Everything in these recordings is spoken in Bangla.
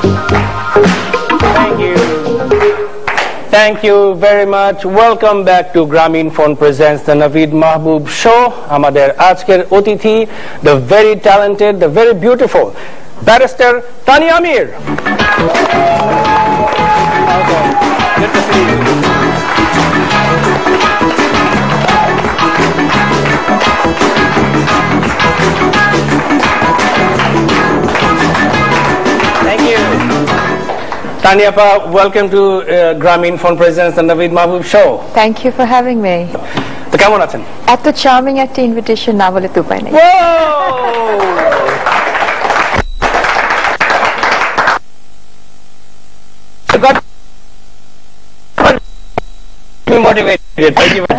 Thank you. Thank you very much. Welcome back to Grameenphone presents the Naveed Mahboob Show. Amader ajker otithi, the very talented, the very beautiful Barrister Tania Amir. Welcome. Good to see you. Thank you. Tania Pa, welcome to Grameenphone presents the Naveed Mahboob Show. Thank you for having me. তো কেমন আছেন? এত চার্মিং একটা ইনভিটেশন না বলে তো উপায় নেই। Got motivated.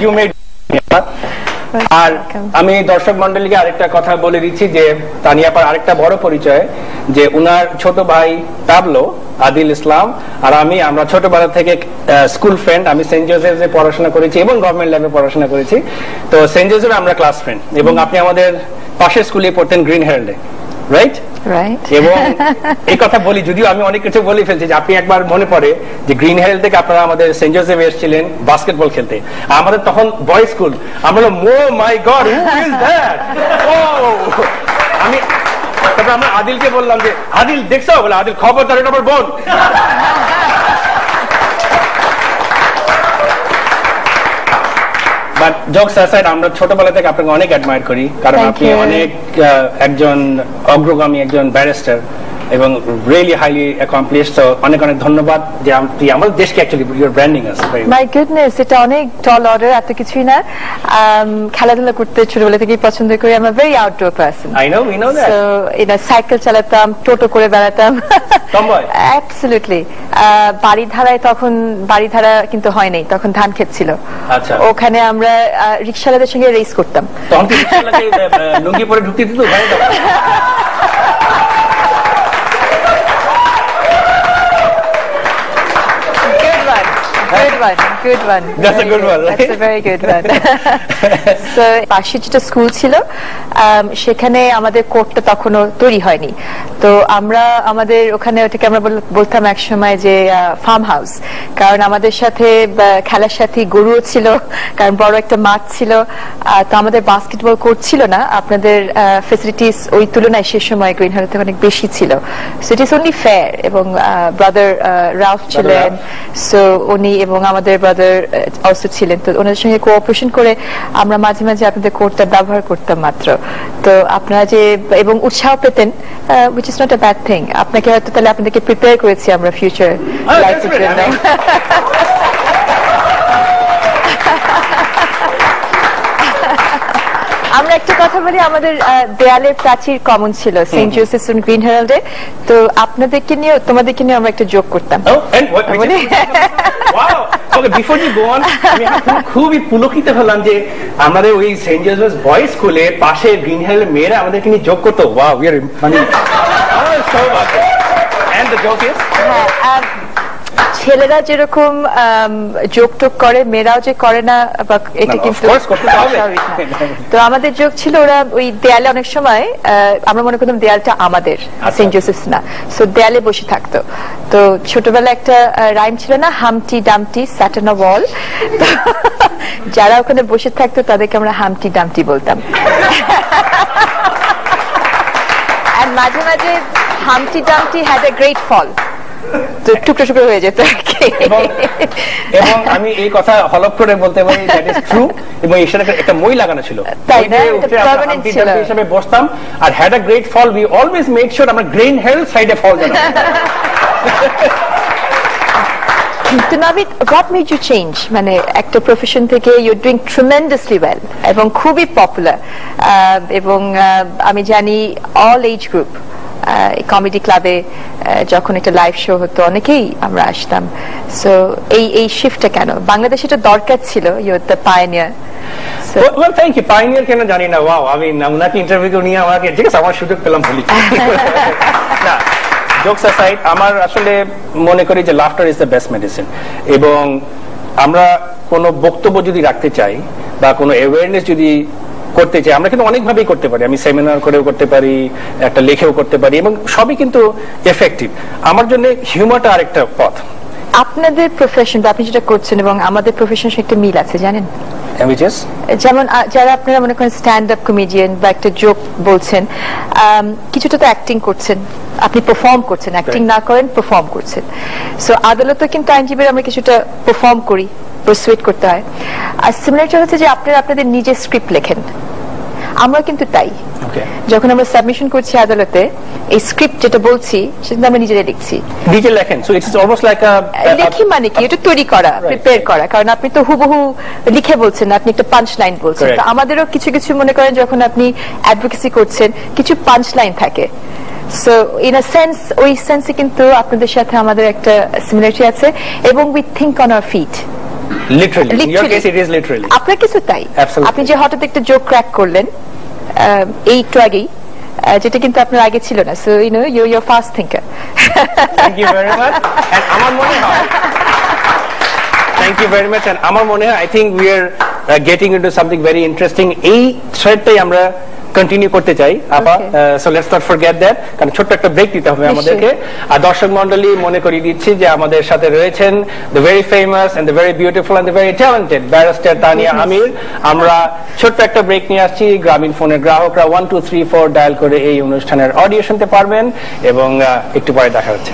You made আর আমি দর্শক মন্ডলীকে আরেকটা কথা বলে দিচ্ছি যে তানিয়া পার আরেকটা বড় পরিচয় যে উনার ছোট ভাই টাবলো আদিল ইসলাম আর আমরা ছোটবেলা থেকে স্কুল ফ্রেন্ড। আমি সেন্ট জোসেফে পড়াশোনা করেছি এবং গভর্নমেন্ট ল্যাবে পড়াশোনা করেছি। তো সেন্ট জোসেফে আমরা ক্লাস ফ্রেন্ড এবং আপনি আমাদের পাশের স্কুলে পড়তেন গ্রিন হেরাল্ডে, রাইট? এবং এই কথা বলি যদিও আমি অনেক কিছু বলে ফেলছি যে আপনি একবার মনে পড়ে যে গ্রিন হেরাল্ড থেকে আপনারা আমাদের সেন্ট জোসেফে এসেছিলেন বাস্কেটবল খেলতে। আমাদের তখন বয়েজ স্কুল, আমরা মাই গড হু ইজ দ্যাট। আমি তারপর আমরা আদিলকে বললাম যে আদিল দেখছো, বলে আদিল খবরদার এটা আমার বোন। বাট জোকস অ্যাসাইড, আমরা ছোটবেলা থেকে আপনাকে অনেক অ্যাডমায়ার করি কারণ আপনি অনেক একজন অগ্রগামী একজন ব্যারিস্টার এবং রিয়েলি হাইলি অ্যাকমপ্লিশড। তো অনেক অনেক ধন্যবাদ যে আপনি আমাদের দেশকে actually you are branding us. My goodness, এটা অনেক টল অর্ডার, এত কিছুই না। খেলাধুলা করতে ছোটবেলা থেকেই পছন্দ করি। I am a very outdoor person. I know, we know that. So cycle চালাতাম, টোটো করে বেড়াতাম। টমবয়? অ্যাবসলিউটলি। বাড়িধারায় তখন বাড়িধারা কিন্তু হয় নাই, তখন ধান ক্ষেত ছিল। আচ্ছা। ওখানে আমরা রিকশাওয়ালাদের সঙ্গে রেস করতাম। তখন কি রিকশাওয়ালাকে লুঙ্গি পরে ঢুকতে দিত? Good one. That's a good one, right? That's a very good one. So, পাশে যেটা স্কুল ছিল সেখানে আমাদের কোর্টটা তখনও তৈরি হয়নি। তো আমরা আমাদের ওখানে ওটাকে আমরা বলতাম এক সময় যে ফার্ম হাউস, কারণ আমাদের সাথে খেলার সাথে গরুও ছিল, কারণ বড় একটা মাঠ ছিল। তো আমাদের বাস্কেটবল কোর্ট ছিল না, আপনাদের ফেসিলিটিস ওই তুলনায় সে সময় গ্রিন হেরাল্ডে অনেক বেশি ছিল। So it is only fair. এবং ব্রাদার রাউফ ছিলেন, সো উনি এবং আমাদের ব্রাদার অলসো ছিলেন। তো ওনাদের সঙ্গে কোঅপারেশন করে আমরা মাঝে মাঝে আপনাদের কোর্টটা ব্যবহার করতাম মাত্র। তো আপনারা যে এবং উৎসাহ পেতেন, which is not a bad thing. আপনাকে হয়তো তাহলে আপনাদেরকে প্রিপেয়ার করেছি আমরা ফিউচার লাইফের জন্য। আমরা একটা কথা বলি, আমাদের দেয়ালের প্রাচীর কমন ছিল সেন্ট জোসেফস এন্ড গ্রিন হেরাল্ডে। তো আপনাদেরকে নিয়ে তোমাদেরকে নিয়ে আমরা একটা যোগ করতাম। বিফোর ইউ গো অন, আমি খুবই পুলকিত হলাম যে আমাদের ওই সেন্ট জোসেফস বয়েজ স্কুলে পাশে গ্রিন হেরাল্ডের মেয়েরা আমাদেরকে নিয়ে যোগ করতো। ওয়াও, উই আর মানে এন্ড দ্য জোক ইজ ছেলেরা যেরকম যোগ টোক করে, মেয়েরাও যে করে না, এটা কিন্তু তো আমাদের যোগ ছিল। ওরা ওই দেয়ালে অনেক সময় আমরা মনে করতাম দেয়ালটা আমাদের, সেন্ট জোসেফস না, সো দেয়ালে বসে থাকতো। তো ছোটবেলা একটা রাইম ছিল না, হামটি ডামটি স্যাট অন আ ওয়াল। যারা ওখানে বসে থাকতো তাদেরকে আমরা হামটি ডামটি বলতাম। আর মাঝে মাঝে হামটি ডামটি হ্যাড এ গ্রেট ফল, টুকরো টুকরো হয়ে যেত। এবং আমি এই কথা হলফ করে বলতে পারি দ্যাট ইজ ট্রু। এবং এর সাথে একটা মই লাগানো ছিল, তাই না? হিসাবে বসতাম আর had a great fall. We always made sure আমরা গ্রিন হেরাল্ড সাইডে ফল যেন। তো Navid, what made you change? মানে একটা প্রফেশন থেকে you're doing tremendously well এবং খুবই পপুলার। এবং আমি জানি অল এজ গ্রুপ কমেডি ক্লাবে যখন একটা লাইভ শো হতো অনেকেই আমরা আসতাম। সো এই শিফটটা কেন? বাংলাদেশে এটা দরকার ছিল, you the pioneer. Well, thank you. Pioneer কেন জানি না। ওয়াও, আমি নামনাকে ইন্টারভিউ নিয়ে আমাকে ঠিক আছে আমার সুযোগ পেলাম বলি। না, জোকস অ্যাসাইড, আমার আসলে মনে করি যে laughter is the best medicine. এবং আমরা কোনো বক্তব্য যদি রাখতে চাই বা কোনো অ্যাওয়ারনেস যদি করতে চাই, আমরা কিন্তু অনেকভাবেই করতে পারি। আমি সেমিনার করেও করতে পারি, একটা লেখেও করতে পারি, এবং সবই কিন্তু এফেক্টিভ। আমার জন্য হিউমারটা আরেকটা পথ। আপনাদের প্রফেশন, আপনি যেটা করছেন এবং আমাদের প্রফেশনের সাথে একটা মিল আছে জানেন। যেমন যারা আপনারা মনে করেন স্ট্যান্ড আপ কমেডিয়ান বা একটা জোক বলছেন, কিছুটা তো অ্যাক্টিং করছেন, আপনি পারফর্ম করছেন, অ্যাক্টিং না করেন পারফর্ম করছেন। সো আদালতে কিন্তু আইনজীবীরা আমরা কিছুটা পারফর্ম করি, পারসুয়েট করতে হয়। আর সিমিলারটা হচ্ছে যে আপনারা আপনাদের নিজের স্ক্রিপ্ট লেখেন, আমরা কিন্তু তাই। যখন আমরা সাবমিশন করছি আদালতে, এই স্ক্রিপ্ট যেটা বলছি সেটা আমরা নিজেরাই লিখছি, নিজে লেখেন। সো ইটস অলমোস্ট লাইক লিখি মানে কি, এটা তৈরি করা, প্রিপেয়ার করা, কারণ আপনি তো হুবহু লিখে বলছেন, আপনি একটা পাঞ্চ লাইন বলছেন। তো আমাদেরও কিছু কিছু মনে করেন যখন আপনি অ্যাডভোকেসি করছেন কিছু পাঞ্চ লাইন থাকে। সো ইন আ সেন্স, ওই সেন্সে কিন্তু আপনাদের সাথে আমাদের একটা সিমিলারিটি আছে, এবং we think on our feet. Literally, in your case it is literally. আপনার কিছু তাই, আপনি যে হঠাৎ একটা জোক ক্র্যাক করলেন এই একটু আগেই, যেটা কিন্তু আপনার আগে ছিল না। So you know you are fast thinker. Thank you very much. And আমার মনে হয়, thank you very much, and আমার মনে হয় I think we are getting into something very interesting. এই থ্রেডটাই আমরা কন্টিনিউ করতে চাই আপা। So let's not forget that, কারণ ছোট্ট একটা ব্রেক দিতে হবে আমাদেরকে। আর দর্শক মণ্ডলী মনে করিয়ে দিচ্ছি যে আমাদের সাথে রয়েছেন the very famous and the very beautiful and the very talented barrister Tania Amir. আমরা ছোট্ট একটা ব্রেক নিয়ে আসছি। গ্রামীণ ফোনের গ্রাহকরা 1 2 3 4 ডায়াল করে এই অনুষ্ঠানের অডিও শুনতে পারবেন, এবং একটু পরে দেখা হচ্ছে।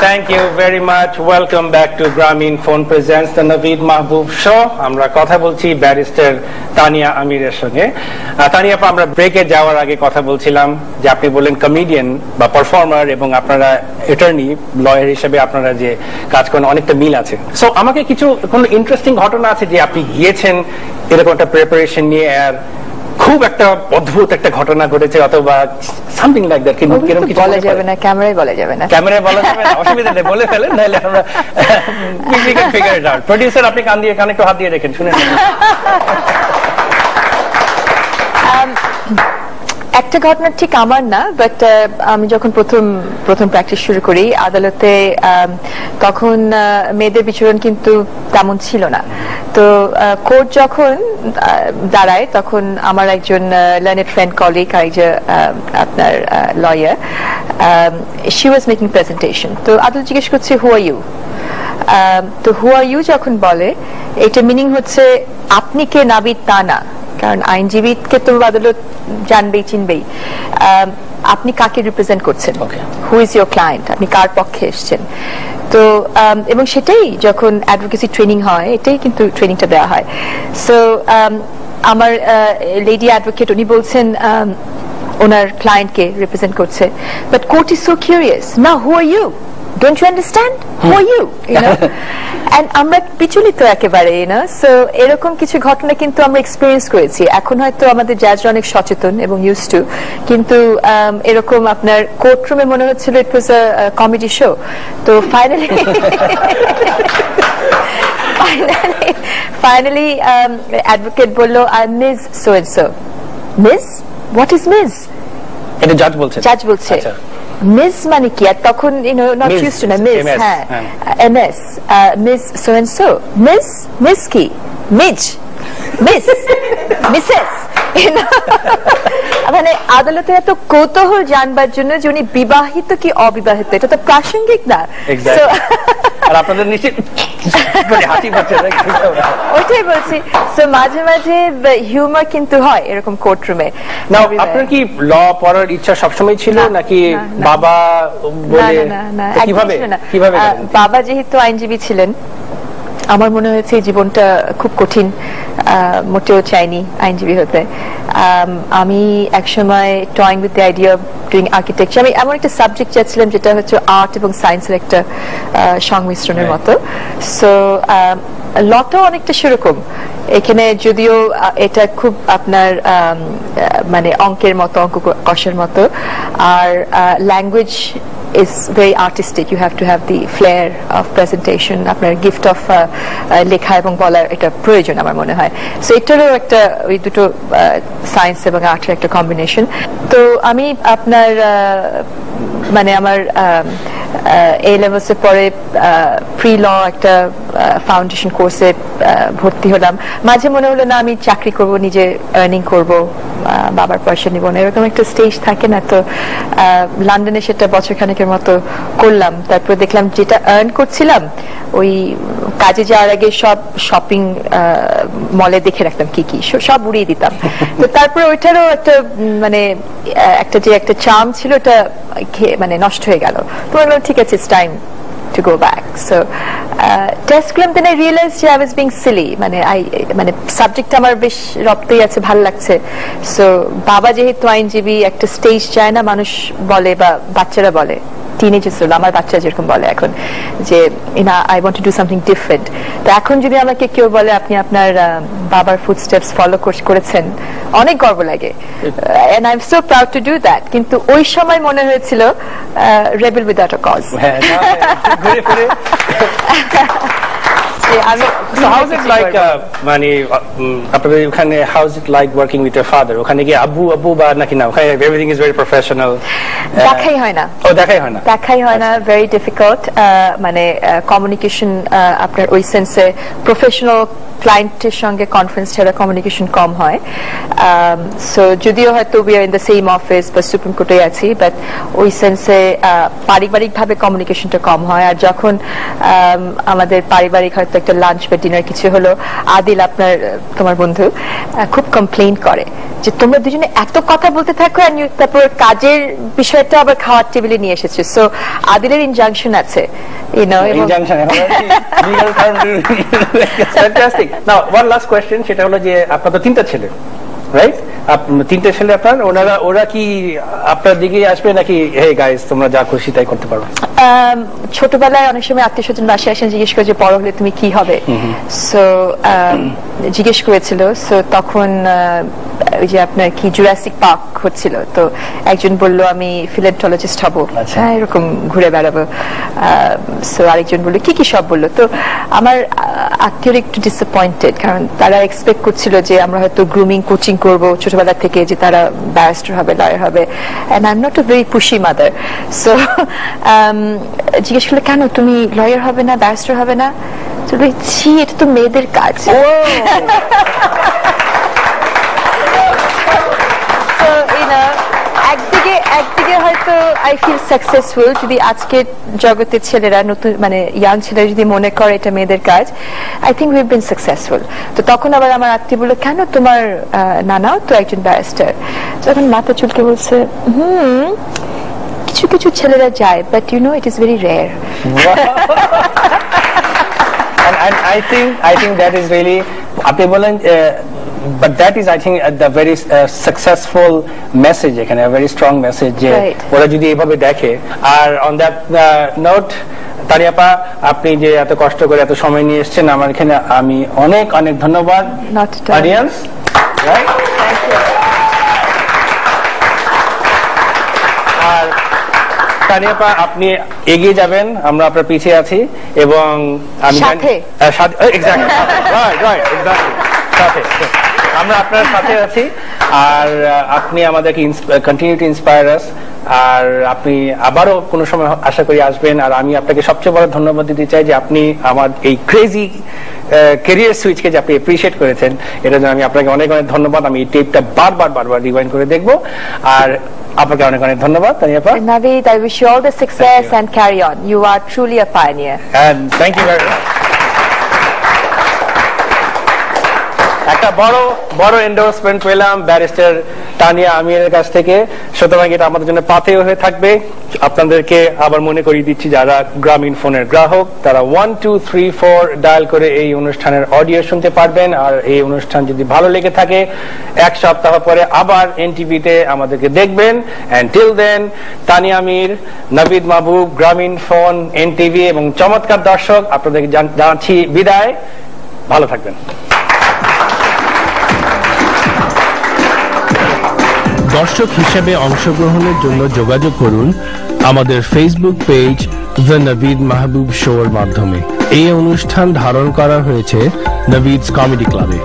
Thank you very much. Welcome back to Grameen Phone Presents the Naveed Mahboob Show. আমরা কথা বলছি ব্যারিস্টার তানিয়া আমিরের সঙ্গে। তানিয়া, আমরা ব্রেকে যাওয়ার আগে কথা বলছিলাম যে আপনি বললেন কমেডিয়ান বা পারফর্মার, এবং আপনারা অ্যাটর্নি, লয়ার হিসেবে আপনারা যে কাজ করেন অনেকটা মিল আছে। সো আমাকে কোনো ইন্টারেস্টিং ঘটনা আছে যে আপনি গিয়েছেন এরকম একটা প্রিপারেশন নিয়ে, আর খুব একটা অদ্ভুত একটা ঘটনা ঘটেছে, অথবা সামথিং লাইক দ্যাট? কিন্তু কিরকম কিছু বলা যাবে না, ক্যামেরায় বলা যাবে না। ক্যামেরায় বলা যাবে না, অসুবিধা নেই, বলে ফেলেন, নাহলে আমরা we can figure it out. Producer, আপনি কান দিয়ে কানে একটু হাত দিয়ে রেখেন, শুনেন। একটা ঘটনা ঠিক আমার না, বাট আমি যখন প্রথম প্র্যাকটিস শুরু করি আদালতে, তখন মেয়েদের বিচরণ কিন্তু তেমন ছিল না। তো কোর্ট যখন দাঁড়ায়, তখন আমার একজন লার্নেড ফ্রেন্ড কলিগ, আরেকজন আপনার lawyer, she was making presentation. তো আদালত জিজ্ঞেস করছে হু আর ইউ। তো হু আর ইউ যখন বলে, এটা মিনিং হচ্ছে আপনি কে নাবিদ তা না, কারণ আইনজীবীকে তো আদালত জানবেই, চিনবেই। আপনি কাকে রিপ্রেজেন্ট করছেন, হু ইজ ইউর ক্লায়েন্ট, আপনি কার পক্ষে এসছেন। তো এবং সেটাই যখন অ্যাডভোকেসি ট্রেনিং হয়, এটাই কিন্তু ট্রেনিংটা দেওয়া হয়। সো আমার লেডি অ্যাডভোকেট, উনি বলছেন ওনার ক্লায়েন্টকে রিপ্রেজেন্ট করছে, but court is so curious, না who are you, don't you understand who are you, you know? And আমরা বিচলিত একেবারে, you know, so এরকম কিছু ঘটনা কিন্তু আমরা এক্সপেরিয়েন্স করেছি। এখন হয়তো আমাদের জাজরা অনেক সচেতন এবং ইউজড টু, কিন্তু এরকম আপনার কোর্টরুমে মনে হচ্ছিল it was a comedy show. তো ফাইনালি অ্যাডভোকেট বলল, I miss so and so. Miss? What is miss? এটা জাজ বলছে। জাজ বলছে মিস মানে কি? আর তখন নট ইউজড টু না মিস, হ্যাঁ MS, miss so and so. Miss কি? Ms, miss, Mrs. মানে আদালতে এত কৌতূহল জানবার জন্য যে উনি বিবাহিত কি অবিবাহিত, এটা তো প্রাসঙ্গিক না। আর আপনাদের নিশ্চিত হাসি পাচ্ছে, ওইটাই বলছি। সো মাঝে মাঝে হিউমার কিন্তু হয় এরকম কোর্টরুমে। না, আপনার কি ল পড়ার ইচ্ছা সবসময় ছিল, নাকি বাবা বলে? কিভাবে? বাবা যেহেতু আইনজীবী ছিলেন, আমার মনে হয়েছে এই জীবনটা খুব কঠিন, মোটেও চাইনি আইনজীবী হতে। আমি একসময় toying with the idea of doing architecture. আমি এমন একটা সাবজেক্ট চাচ্ছিলাম যেটা হচ্ছে আর্ট এবং সায়েন্সের একটা সংমিশ্রণের মতো। সো লটাও অনেকটা সেরকম। এখানে যদিও এটা খুব আপনার মানে অঙ্কের মতো, অঙ্ক কষার মতো, আর language is very artistic. You have to have the flair of presentation. আপনার gift of লেখা এবং বলার এটা প্রয়োজন আমার মনে হয়। সো এটারও একটা ওই দুটো সায়েন্স এবং আর্টের একটা কম্বিনেশন। তো আমি আপনার মানে আমার এ লেভেলস এর পরে প্রি ল একটা ফাউন্ডেশন কোর্সে ভর্তি হলাম। মাঝে মনে হলো না আমি চাকরি করব, নিজে আর্নিং করব, বাবার পয়সা নিব না, এরকম একটা স্টেজ থাকে না। তো লন্ডনে সেটা বছরখানেকের মতো করলাম। তারপর দেখলাম যেটা আর্ন করছিলাম ওই কাজে যাওয়ার আগে সব শপিং মলে দেখে রাখতাম কি কি, সব উড়িয়ে দিতাম। তো তারপরে ওইটারও একটা মানে একটা যে একটা চার্ম ছিল ওটা মানে নষ্ট হয়ে গেল। তো বললাম ঠিক আছে, it's time to go back. So test করলাম, then I realized I was being silly. মানে সাবজেক্ট আমার বেশ রপ্তই আছে, ভালো লাগছে। সো বাবা যেহেতু আইনজীবী, একটা স্টেজ চায় না, মানুষ বলে বা বাচ্চারা বলে, টিনেজার্স হলো, আমার বাচ্চা যেরকম বলে এখন যে I want to do something different. তো এখন যদি আমাকে কেউ বলে আপনি আপনার বাবার ফুটস্টেপস ফলো করেছেন, অনেক গর্ব লাগে, and I am so proud to do that. কিন্তু ওই সময় মনে হয়েছিল rebel without a cause. So how's it like মানে আপনাদের ওখানে how's it like working with your father? ওখানে কি আব্বু বা নাকি না ওখানে everything is very professional? দেখাই হয় না। দেখাই হয় না, very difficult. মানে কমিউনিকেশন আপনার ওই সেন্সে প্রফেশনাল ক্লায়েন্টের সঙ্গে কনফারেন্স ছাড়া কমিউনিকেশন কম হয়। সো যদিও হয়তো we are in the same office বা সুপ্রিম কোর্টে আছি, বাট ওই সেন্সে পারিবারিকভাবে কমিউনিকেশনটা কম হয়। আর যখন আমাদের পারিবারিক হয়তো একটা লাঞ্চ বা ডিনার কিছু হলো, আদিল তোমার বন্ধু খুব কমপ্লেইন করে যে তোমরা দুজনে এত কথা বলতে থাকো, তারপর কাজের বিষয়টা আবার খাওয়ার টেবিলে নিয়ে এসেছে। সো আদিলের ইনজাংশন আছে, Now one last question, সেটা হলো যে আপনার তো 3টা ছেলে, রাইট? 3টে ছেলে আপনার, ওরা কি আপনার দিকে আসবে নাকি হে গাইস তোমরা যা খুশি তাই করতে পারো? ছোটবেলায় অনেক সময় আত্মীয় স্বজন বাসায় আসেন, জিজ্ঞেস করে যে বড় হলে তুমি কি হবে। সো জিজ্ঞেস করেছিল। সো তখন ওই যে আপনার কি জুরাসিক পার্ক হচ্ছিল, তো একজন বলল আমি ফিলেন্টোলজিস্ট হব, এরকম ঘুরে বেড়াবো। সো আরেকজন বললো কি কি সব বললো। তো আমার আত্মীয়রা একটু ডিসঅ্যাপয়েন্টেড, কারণ তারা এক্সপেক্ট করছিল যে আমরা হয়তো গ্রুমিং কোচিং করবো ছোটবেলা থেকে, যে তারা ব্যারিস্টার হবে, লয়ার হবে, and I am not a very pushy mother. So জিজ্ঞেস করলে কেন তুমি লয়ার হবে না, ব্যারিস্টার হবে না? তো বলছি এটা তো মেয়েদের কাজ। একদিকে হয়তো আই ফিল সাকসেসফুল যদি আজকের জগতের ছেলেরা, নতুন মানে ইয়াং ছেলেরা যদি মনে করে এটা মেয়েদের কাজ, I think we have been successful. তো তখন আবার আমার আত্মীয় বললো কেন তোমার নানাও তো একজন ব্যারিস্টার। তখন মাথা চুলকে বলছে কিছু কিছু ছেলেরা যায়, but you know it is very rare. And I think that is really আপনি বলেন, but that is I think the very successful message, এখানে a very strong message যে ওরা যদি এইভাবে দেখে। আর on that note, তানিয়াপা আপনি যে এত কষ্ট করে এত সময় নিয়ে এসেছেন আমার এখানে, আমি অনেক অনেক ধন্যবাদ। Audience, right? আর তানিয়াপা আপনি এগিয়ে যাবেন, আমরা আপনার পিছিয়ে আছি, এবং আমি আমরা আপনার সাথে আছি। আর আপনি আমাদেরকে কন্টিনিউ টু ইন্সপায়ার আস। আর আপনি আবারও কোনো সময় আশা করি আসবেন। আর আমি আপনাকে সবচেয়ে বড় ধন্যবাদ দিতে চাই যে আপনি আমার এই ক্রেজি ক্যারিয়ার সুইচকে যে আপনি এপ্রিশিয়েট করেছেন, এটার জন্য আমি আপনাকে অনেক অনেক ধন্যবাদ। আমি এই টেপটা বারবার রিওয়াইন্ড করে দেখবো। আর আপনাকে অনেক অনেক ধন্যবাদ তানিয়াপা। Naveed, I wish you all the success and carry on. You are truly a pioneer. And thank you very much. একটা বড় এন্ডোর্সমেন্ট পেলাম ব্যারিস্টার তানিয়া আমিরের কাছ থেকে। সুতরাং এটা আমাদের জন্য পাথেয় হয়ে থাকবে। আপনাদেরকে আবার মনে করিয়ে দিচ্ছি, যারা গ্রামীণ ফোনের গ্রাহক তারা 1234 ডায়াল করে এই অনুষ্ঠানের অডিও শুনতে পারবেন। আর এই অনুষ্ঠান যদি ভালো লেগে থাকে 1 সপ্তাহ পরে আবার এনটিভিতে আমাদেরকে দেখবেন। এন্ড টিল দেন, তানিয়া আমির, নাভিদ মাহবুব, গ্রামীণ ফোন, এনটিভি এবং চমৎকার দর্শক আপনাদেরকে জানাচ্ছি বিদায়। ভালো থাকবেন। দর্শক হিসেবে অংশগ্রহণের জন্য যোগাযোগ করুন আমাদের Facebook page the Naveed Mahbub show এর মাধ্যমে। এই অনুষ্ঠান ধারণ করা হয়েছে নভীদস কমেডি ক্লাবে।